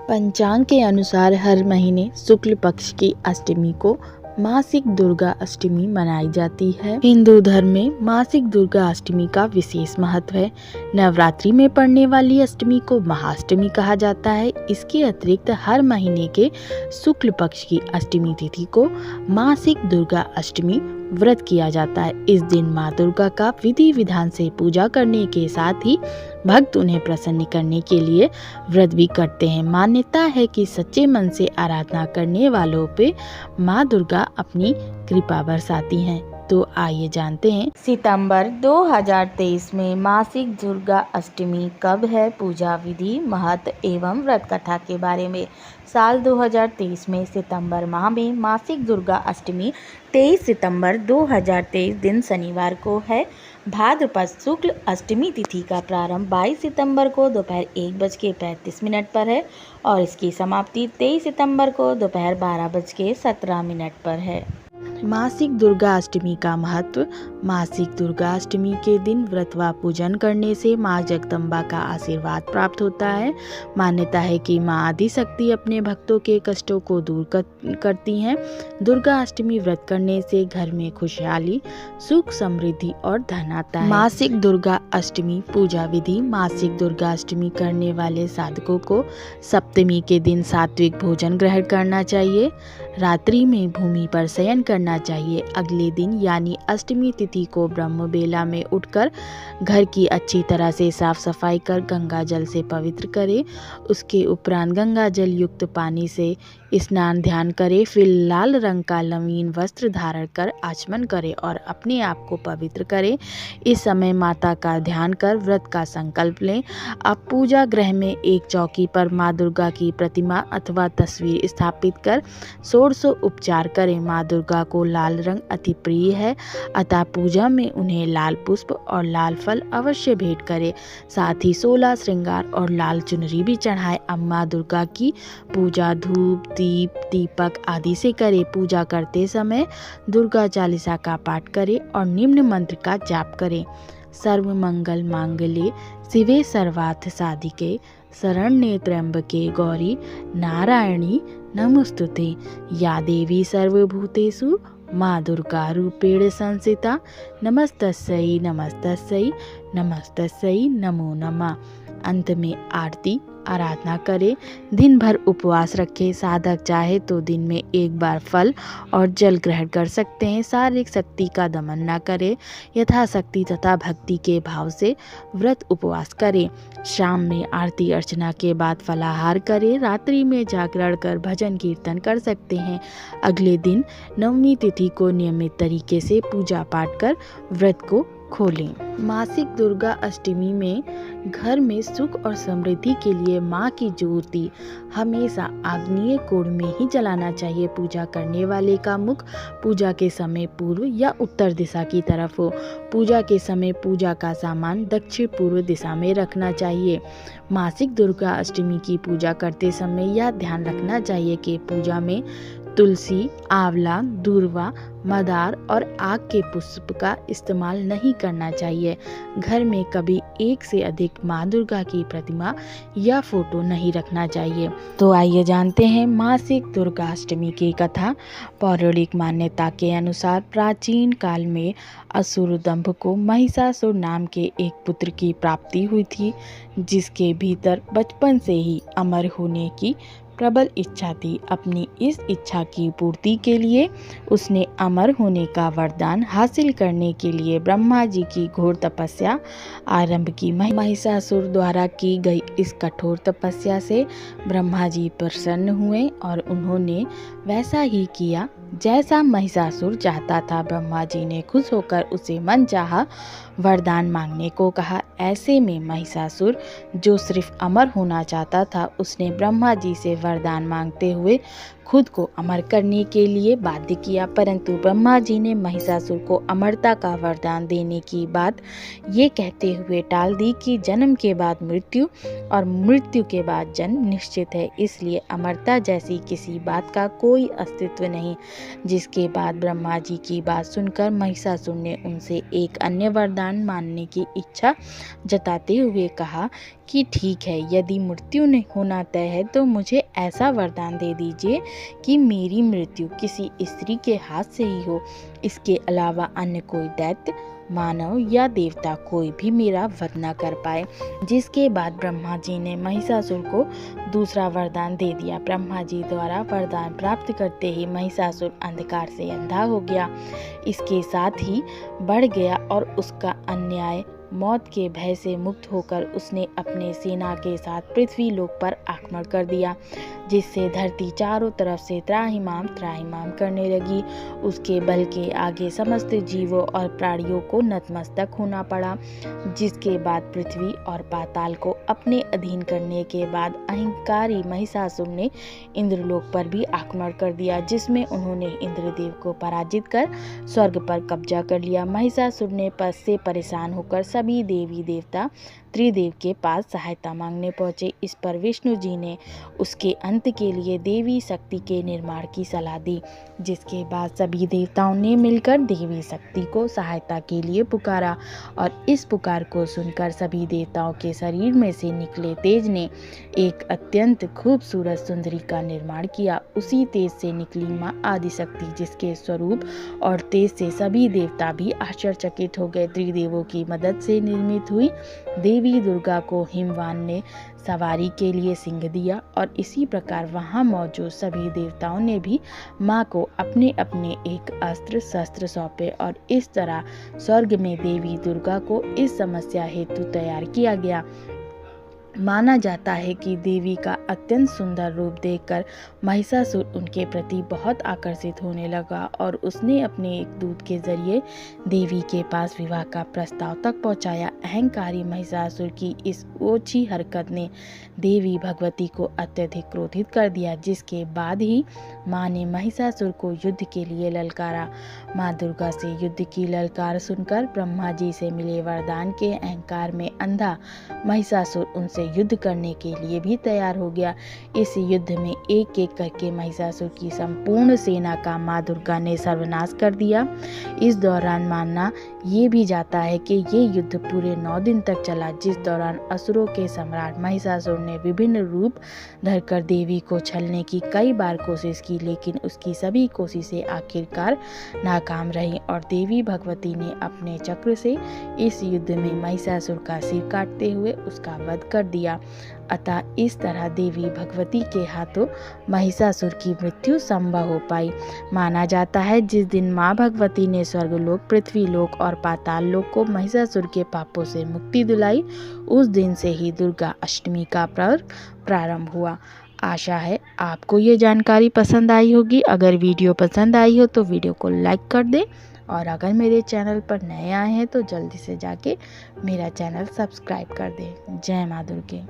पंचांग के अनुसार हर महीने शुक्ल पक्ष की अष्टमी को मासिक दुर्गा अष्टमी मनाई जाती है। हिंदू धर्म में मासिक दुर्गा अष्टमी का विशेष महत्व है। नवरात्रि में पड़ने वाली अष्टमी को महाअष्टमी कहा जाता है। इसके अतिरिक्त हर महीने के शुक्ल पक्ष की अष्टमी तिथि को मासिक दुर्गा अष्टमी व्रत किया जाता है। इस दिन माँ दुर्गा का विधि विधान से पूजा करने के साथ ही भक्त उन्हें प्रसन्न करने के लिए व्रत भी करते हैं। मान्यता है कि सच्चे मन से आराधना करने वालों पे माँ दुर्गा अपनी कृपा बरसाती हैं। तो आइए जानते हैं सितंबर 2023 में मासिक दुर्गा अष्टमी कब है, पूजा विधि, महत्व एवं व्रत कथा के बारे में। साल 2023 में सितंबर माह में मासिक दुर्गा अष्टमी 23 सितंबर 2023 दिन शनिवार को है। भाद्रपद शुक्ल अष्टमी तिथि का प्रारंभ 22 सितंबर को दोपहर 1:35 पर है और इसकी समाप्ति 23 सितंबर को दोपहर 12:17 पर है। मासिक दुर्गा अष्टमी का महत्व। मासिक दुर्गा अष्टमी के दिन व्रत व पूजन करने से माँ जगदम्बा का आशीर्वाद प्राप्त होता है। मान्यता है कि माँ आदिशक्ति अपने भक्तों के कष्टों को दूर करती हैं। दुर्गा अष्टमी व्रत करने से घर में खुशहाली, सुख, समृद्धि और धन आता है। मासिक दुर्गा अष्टमी पूजा विधि। मासिक दुर्गा अष्टमी करने वाले साधकों को सप्तमी के दिन सात्विक भोजन ग्रहण करना चाहिए। रात्रि में भूमि पर शयन करना चाहिए। अगले दिन यानी अष्टमी तिथि को ब्रह्म बेला में उठकर घर की अच्छी तरह से साफ सफाई कर गंगा जल से पवित्र करें। उसके उपरांत गंगा जल युक्त पानी से स्नान ध्यान करें। फिर लाल रंग का लवीन वस्त्र धारण कर आचमन करें और अपने आप को पवित्र करें। इस समय माता का ध्यान कर व्रत का संकल्प लें। अब पूजा गृह में एक चौकी पर माँ दुर्गा की प्रतिमा अथवा तस्वीर स्थापित कर उपचार करें। माँ दुर्गा को लाल रंग अति प्रिय है, अतः पूजा में उन्हें लाल पुष्प और लाल फल अवश्य भेंट करें। साथ ही 16 श्रृंगार और लाल चुनरी भी चढ़ाएं। अब माँ दुर्गा की पूजा धूप, दीप, दीपक आदि से करें। पूजा करते समय दुर्गा चालीसा का पाठ करें और निम्न मंत्र का जाप करें। सर्व मंगल मांगल्ये शिवे सर्वार्थ साधिके शरण्ये त्र्यंबके गौरी नारायणी नमोस्तुते। या देवी सर्वभूतेषु माँ दुर्गा रूपेण संस्थिता। नमस्तस्यै नमस्तस्यै नमस्तस्यै नमो नमः। अंत में आरती आराधना करें। दिन भर उपवास रखें। साधक चाहे तो दिन में एक बार फल और जल ग्रहण कर सकते हैं। शारीरिक शक्ति का दमन न करें। यथाशक्ति तथा भक्ति के भाव से व्रत उपवास करें। शाम में आरती अर्चना के बाद फलाहार करें। रात्रि में जागरण कर भजन कीर्तन कर सकते हैं। अगले दिन नवमी तिथि को नियमित तरीके से पूजा पाठ कर व्रत को खोलें। मासिक दुर्गा अष्टमी में घर में सुख और समृद्धि के लिए माँ की ज्योति हमेशा आग्नेय कोण में ही जलाना चाहिए। पूजा करने वाले का मुख पूजा के समय पूर्व या उत्तर दिशा की तरफ हो। पूजा के समय पूजा का सामान दक्षिण पूर्व दिशा में रखना चाहिए। मासिक दुर्गा अष्टमी की पूजा करते समय यह ध्यान रखना चाहिए कि पूजा में तुलसी, आंवला, दूर्वा, मदार और आक के पुष्प का इस्तेमाल नहीं करना चाहिए। घर में कभी एक से अधिक माँ दुर्गा की प्रतिमा या फोटो नहीं रखना चाहिए। तो आइए जानते हैं मासिक दुर्गा अष्टमी की कथा। पौराणिक मान्यता के अनुसार प्राचीन काल में असुर दंभ को महिषासुर नाम के एक पुत्र की प्राप्ति हुई थी, जिसके भीतर बचपन से ही अमर होने की प्रबल इच्छा थी। अपनी इस इच्छा की पूर्ति के लिए उसने अमर होने का वरदान हासिल करने के लिए ब्रह्मा जी की घोर तपस्या आरंभ की। महिषासुर द्वारा की गई इस कठोर तपस्या से ब्रह्मा जी प्रसन्न हुए और उन्होंने वैसा ही किया जैसा महिषासुर चाहता था। ब्रह्मा जी ने खुश होकर उसे मनचाहा वरदान मांगने को कहा। ऐसे में महिषासुर, जो सिर्फ अमर होना चाहता था, उसने ब्रह्मा जी से वरदान मांगते हुए खुद को अमर करने के लिए बाध्य किया। परंतु ब्रह्मा जी ने महिषासुर को अमरता का वरदान देने की बात ये कहते हुए टाल दी कि जन्म के बाद मृत्यु और मृत्यु के बाद जन्म निश्चित है, इसलिए अमरता जैसी किसी बात का कोई अस्तित्व नहीं। जिसके बाद ब्रह्मा जी की बात सुनकर महिषासुर ने उनसे एक अन्य वरदान मानने की इच्छा जताते हुए कहा कि ठीक है, यदि मृत्यु नहीं होना तय है तो मुझे ऐसा वरदान दे दीजिए कि मेरी मृत्यु किसी स्त्री के हाथ से ही हो। इसके अलावा अन्य कोई दैत्य, मानव या देवता कोई भी मेरा वध न कर पाए। जिसके बाद ब्रह्मा जी ने महिषासुर को दूसरा वरदान दे दिया। ब्रह्मा जी द्वारा वरदान प्राप्त करते ही महिषासुर अंधकार से अंधा हो गया, इसके साथ ही बढ़ गया और उसका अन्याय मौत के भय से मुक्त होकर उसने अपने सेना के साथ पृथ्वी लोक पर आक्रमण कर दिया, जिससे धरती चारों तरफ से त्राहिमाम त्राहिमाम करने लगी। उसके बल के आगे समस्त जीवों और प्राणियों को नतमस्तक होना पड़ा। जिसके बाद पृथ्वी और पाताल को अपने अधीन करने के बाद अहंकारी महिषासुर ने इंद्रलोक पर भी आक्रमण कर दिया, जिसमें उन्होंने इंद्रदेव को पराजित कर स्वर्ग पर कब्जा कर लिया। महिषासुर ने पद से परेशान होकर सभी देवी देवता त्रिदेव के पास सहायता मांगने पहुंचे। इस पर विष्णु जी ने उसके अंत के लिए देवी शक्ति के निर्माण की सलाह दी, जिसके बाद सभी देवताओं ने मिलकर देवी शक्ति को सहायता के लिए पुकारा और इस पुकार को सुनकर सभी देवताओं के शरीर में से निकले तेज ने एक अत्यंत खूबसूरत सुंदरी का निर्माण किया। उसी तेज से निकली माँ आदिशक्ति, जिसके स्वरूप और तेज से सभी देवता भी आश्चर्यचकित हो गए। त्रिदेवों की मदद से निर्मित हुई देवी दुर्गा को हिमवान ने सवारी के लिए सिंह दिया और इसी प्रकार वहां मौजूद सभी देवताओं ने भी मां को अपने अपने एक अस्त्र शस्त्र सौंपे और इस तरह स्वर्ग में देवी दुर्गा को इस समस्या हेतु तैयार किया गया। माना जाता है कि देवी का अत्यंत सुंदर रूप देखकर महिषासुर उनके प्रति बहुत आकर्षित होने लगा और उसने अपने एक दूत के जरिए देवी के पास विवाह का प्रस्ताव तक पहुंचाया। अहंकारी महिषासुर की इस ओछी हरकत ने देवी भगवती को अत्यधिक क्रोधित कर दिया, जिसके बाद ही मां ने महिषासुर को युद्ध के लिए ललकारा। मां दुर्गा से युद्ध की ललकार सुनकर ब्रह्मा जी से मिले वरदान के अहंकार में अंधा महिषासुर उनसे युद्ध करने के लिए भी तैयार हो गया। इस युद्ध में एक एक करके महिषासुर की संपूर्ण सेना का मां दुर्गा ने सर्वनाश कर दिया। इस दौरान मानना ये भी जाता है कि ये युद्ध पूरे 9 दिन तक चला, जिस दौरान असुरों के सम्राट महिषासुर ने विभिन्न रूप धरकर देवी को छलने की कई बार कोशिश की, लेकिन उसकी सभी कोशिशें आखिरकार नाकाम रही और देवी भगवती ने अपने चक्र से इस युद्ध में महिषासुर का सिर काटते हुए उसका वध कर दिया। अतः इस तरह देवी भगवती के हाथों महिषासुर की मृत्यु संभव हो पाई। माना जाता है जिस दिन मां भगवती ने स्वर्गलोक, पृथ्वीलोक और पाताल लोक को महिषासुर के पापों से मुक्ति दिलाई, उस दिन से ही दुर्गा अष्टमी का पर्व प्रारंभ हुआ। आशा है आपको ये जानकारी पसंद आई होगी। अगर वीडियो पसंद आई हो तो वीडियो को लाइक कर दें और अगर मेरे चैनल पर नए आए हैं तो जल्दी से जाके मेरा चैनल सब्सक्राइब कर दें। जय मां दुर्गे।